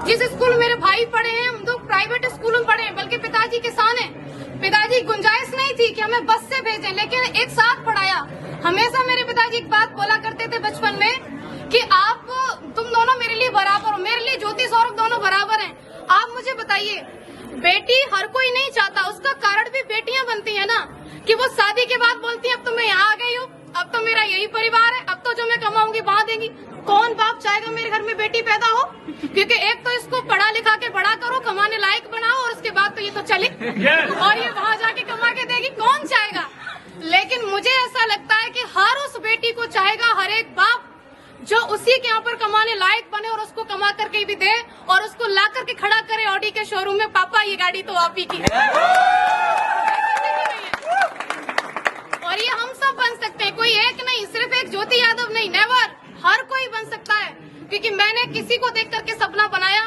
जिस स्कूल में मेरे भाई पढ़े हैं हम लोग प्राइवेट स्कूल में पढ़े हैं, बल्कि पिताजी किसान हैं। पिताजी गुंजाइश नहीं थी कि हमें बस से भेजें, लेकिन एक साथ पढ़ाया। हमेशा मेरे पिताजी एक बात बोला करते थे बचपन में कि तुम दोनों मेरे लिए बराबर हो, मेरे लिए ज्योति सौरभ दोनों बराबर हैं। आप मुझे बताइए, बेटी हर कोई नहीं चाहता, उसका कारण भी बेटियां बनती है ना, कि वो शादी के बाद बोलती है अब तो मैं यहाँ आ गई हूँ, अब तो मेरा यही परिवार है, अब तो जो मैं कमाऊंगी वहाँ देंगी। कौन बाप चाहेगा मेरे घर में बेटी पैदा हो? क्योंकि एक तो इसको पढ़ा लिखा के बड़ा करो, कमाने लायक बनाओ, और उसके बाद तो ये तो चले और ये वहाँ जाके कमा के देगी, कौन चाहेगा? लेकिन मुझे ऐसा लगता है कि हर उस बेटी को चाहेगा, हर एक बाप जो उसी के यहाँ पर कमाने लायक बने और उसको कमा करके भी दे और उसको ला करके खड़ा करे ऑडी के शोरूम में, पापा ये गाड़ी तो आप ही की है। और ये हम सब बन सकते हैं, कोई एक नहीं, सिर्फ एक ज्योति यादव नहीं, नेवर, हर कोई बन सकता है। क्योंकि मैंने किसी को देख करके सपना बनाया,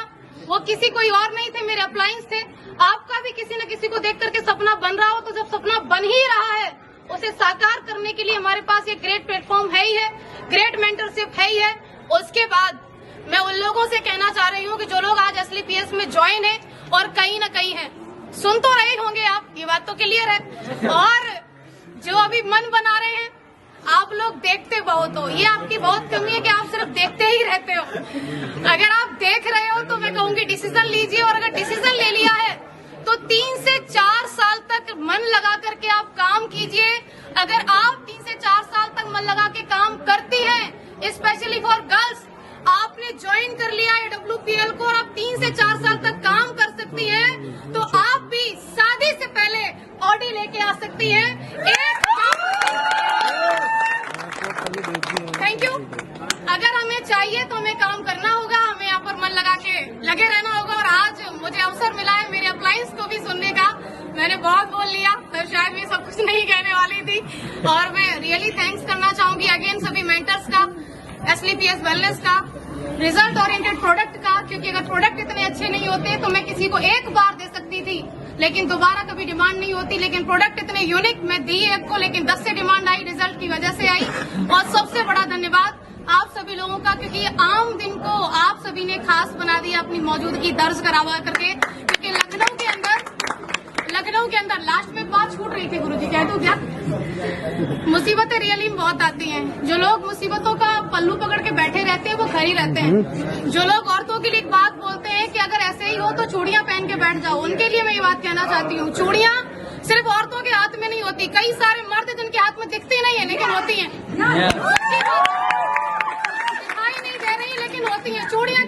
वो किसी कोई और नहीं थे, मेरे अपलायंस थे। आपका भी किसी न किसी को देख करके सपना बन रहा हो, तो जब सपना बन ही रहा है उसे साकार करने के लिए हमारे पास एक ग्रेट प्लेटफॉर्म है ही है, ग्रेट मेंटरशिप है ही है। उसके बाद मैं उन लोगों से कहना चाह रही हूँ कि जो लोग आज SLPS में ज्वाइन है और कहीं न कहीं है, सुन तो रहे होंगे आप, ये बात तो क्लियर है, और जो अभी मन बना रहे हैं, आप लोग देखते बहुत हो, ये आपकी बहुत कमी है कि आप सिर्फ देखते ही रहते हो। अगर आप देख रहे हो तो मैं कहूँगी डिसीजन लीजिए, और अगर डिसीजन ले लिया है तो 3 से 4 साल तक मन लगा करके आप काम कीजिए। अगर आप 3 से 4 साल तक मन लगा के काम करती हैं, स्पेशली फॉर गर्ल्स, आपने ज्वाइन कर लिया है WPL को और आप 3 से 4 साल तक काम कर सकती हैं, तो आप भी शादी से पहले ऑडी लेके आ सकती हैं। Thank you. अगर हमें चाहिए तो हमें काम करना होगा, हमें यहाँ पर मन लगा के लगे रहना होगा। और आज मुझे अवसर मिला है मेरे अपलायंस को भी सुनने का, मैंने बहुत बोल लिया, तो शायद मैं सब कुछ नहीं कहने वाली थी। और मैं रियली थैंक्स करना चाहूंगी अगेन सभी मेंटर्स का, SLPS वेलनेस का, रिजल्ट ओरिएंटेड प्रोडक्ट का, क्योंकि अगर प्रोडक्ट इतने अच्छे नहीं होते तो मैं किसी को एक बार दे सकती थी लेकिन दोबारा कभी डिमांड नहीं होती। लेकिन प्रोडक्ट इतने यूनिक, मैं दी एक को लेकिन 10 से डिमांड आई, रिजल्ट की वजह से आई। और सबसे बड़ा धन्यवाद आप सभी लोगों का, क्योंकि आम दिन को आप सभी ने खास बना दिया अपनी मौजूदगी दर्ज करवा करके। क्योंकि लखनऊ के अंदर लास्ट में बात छूट रही थी, गुरुजी कह दूं क्या, मुसीबतें रियली में बहुत आती हैं। जो लोग मुसीबतों का पल्लू पकड़ के बैठे रहते हैं वो घर ही रहते हैं। जो लोग औरतों के लिए एक बात बोलते हैं कि अगर ऐसे ही हो तो चूड़ियां पहन के बैठ जाओ, उनके लिए मैं ये बात कहना चाहती हूँ, चूड़ियां सिर्फ औरतों के हाथ में नहीं होती, कई सारे मर्द जिनके हाथ में दिखती नहीं है लेकिन होती है, दिखाई नहीं दे रही लेकिन होती है चूड़ियां।